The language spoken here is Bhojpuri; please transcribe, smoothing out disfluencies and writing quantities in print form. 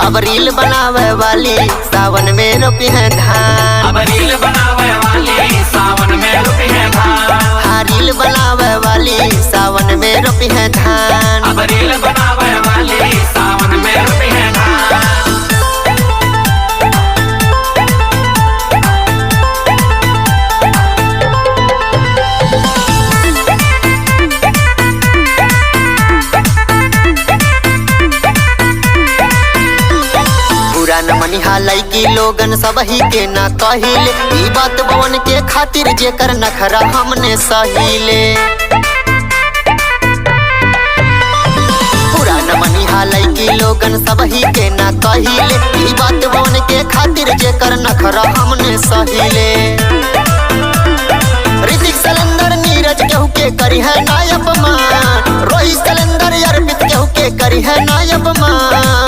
अब रील बनावे वाली सावन में रोपी है धान। अब रील बनावे वाली सावन में रोपी है धान। हाँ रील बनावे वाली सावन में रोपी है धान। अब रील बनावे वाली सावन में रोपी है धान। पुरान मनिहा लैकी लोगन सब ही के ना कहिले, ई बात बवन के खातिर जेकर नखरा हमने सहीले। पुरान मनिहा लैकी लोगन सब ही के ना कहिले, ई बात बवन के खातिर जेकर नखरा हमने सहीले। ऋतिक सलेंदर नीरज केहू के करी है नायब मान, रोहित सलेंदर अर्पित केहू के करी है नायब मान।